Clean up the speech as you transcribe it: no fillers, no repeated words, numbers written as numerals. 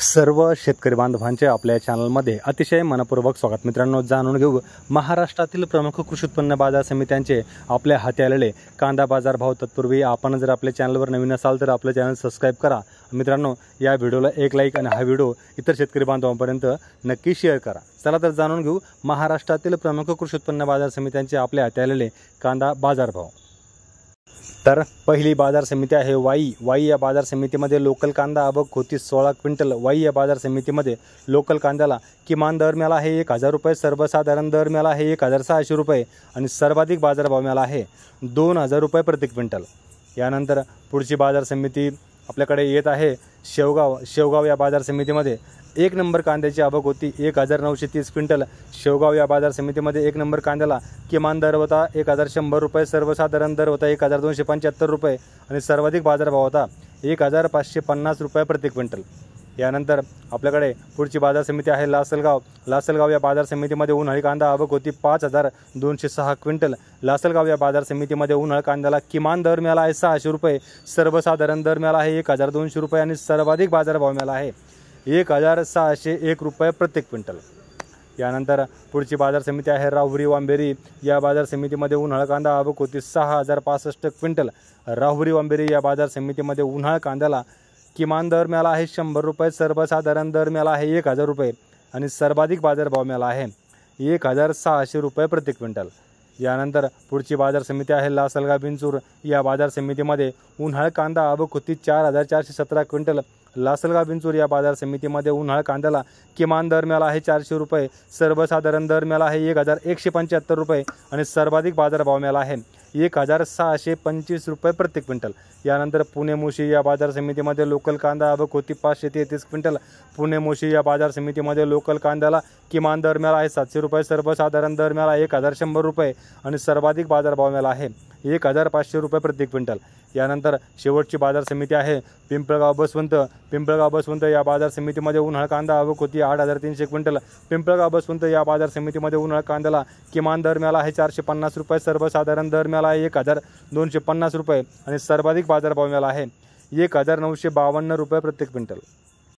सर्व शेतकरी बांधवांचे आपल्या चॅनलमध्ये अतिशय मनपूर्वक स्वागत। मित्रांनो, जाणून घेऊ महाराष्ट्रातील प्रमुख कृषी उत्पन्न बाजार समित्यांचे आपल्या हाती आलेले कांदा बाजार भाव। तत्पूर्वी आपण जर आपल्या चॅनलवर नवीन असाल तर आपलं चॅनल सबस्क्राईब करा। मित्रांनो, या व्हिडिओला एक लाईक आणि हा व्हिडिओ इतर शेतकरी बांधवांपर्यंत नक्की शेअर करा। चला तर जाणून घेऊ महाराष्ट्रातील प्रमुख कृषी उत्पन्न बाजार समित्यांचे आपल्या हाती आलेले कांदा बाजार भाव। तर पहिली बाजार समिती आहे वाई या बाजार समितीमध्ये लोकल कांदा आवक होती 16 क्विंटल। वाई या बाजार समितीमध्ये लोकल कांद्याला किमान दर मिळाला आहे 1000 रुपये, सर्वसाधारण दर मिळाला आहे 1600 रुपये आणि सर्वाधिक बाजारभाव मिळाला आहे 2000 रुपये प्रति क्विंटल। यानंतर पुढची बाजार समिती आपल्याकडे येत आहे शेवगाव या बाजार समितीमध्ये 1 नंबर कांद्याची आवक होती 1930 क्विंटल। शेवगाव या बाजार समितीमध्ये 1 नंबर कांद्याला किमान दर होता 1100 रुपये, सर्वसाधारण दर होता 1275 रुपये आणि सर्वाधिक बाजारभाव होता 1550 रुपये प्रति क्विंटल। यानंतर आपल्याकडे पुढची बाजार समिती आहे लासलगाव या बाजार समितीमध्ये उन्हाळी कांदा आवक होती 5206 क्विंटल। लासलगाव या बाजार समितीमध्ये उन्हाळी कांद्याला किमान दर मिळाला आहे 600 रुपये, सर्वसाधारण दर मिळाला आहे 1200 रुपये आणि सर्वाधिक बाजारभाव मिळाला आहे 1601 रुपये प्रति क्विंटल। यानंतर पुढची बाजार समिती आहे राहुरी वांबेरी या बाजार समितीमध्ये उन्हाळी कांदा आवक होती 6065 क्विंटल। राहुरी वांबेरी या बाजार समितीमध्ये उन्हाळी कांद्याला किमान दर मिळाला आहे 100 रुपये, सर्वसाधारण दर मिळाला आहे 1000 रुपये आणि सर्वाधिक बाजारभाव मिळाला आहे 1600 रुपये प्रति क्विंटल। यानंतर पुढची बाजार समिती आहे लासलगाव बिंचूर या बाजार समितीमध्ये उन्हाळी कांदा आवक होती 4417 क्विंटल। लासलगाव बिंचूर या बाजार समितीमध्ये उन्हाळी कांद्याला किमान दर मिळाला आहे 400 रुपये, सर्वसाधारण दर मिळाला आहे 1175 रुपये आणि सर्वाधिक बाजारभाव मिळाला आहे 1625 रुपये प्रति क्विंटल। यानंतर पुणे मोशी या बाजार समितीमध्ये लोकल कांदा आवक होती 533 क्विंटल। पुणे मोशी या बाजार समितीमध्ये लोकल कांद्याला किमान दर मिळाला आहे 700 रुपये, सर्वसाधारण दर मिळाला 1100 रुपये आणि सर्वाधिक बाजारभाव मिळाला आहे 1500 रुपये प्रति क्विंटल। यानंतर शेवटची बाजार समिती आहे पिंपळगाव बसवंत या बाजार समितीमध्ये उन्हाळी कांदा आवक होती 8300 क्विंटल। पिंपळगाव बसवंत या बाजार समितीमध्ये उन्हाळी कांद्याला किमान दर मिळाला आहे 450 रुपये, सर्वसाधारण दर मिळाला आहे 1250 रुपये आणि सर्वाधिक बाजारभाव मिळाला आहे 1952 रुपये प्रति क्विंटल।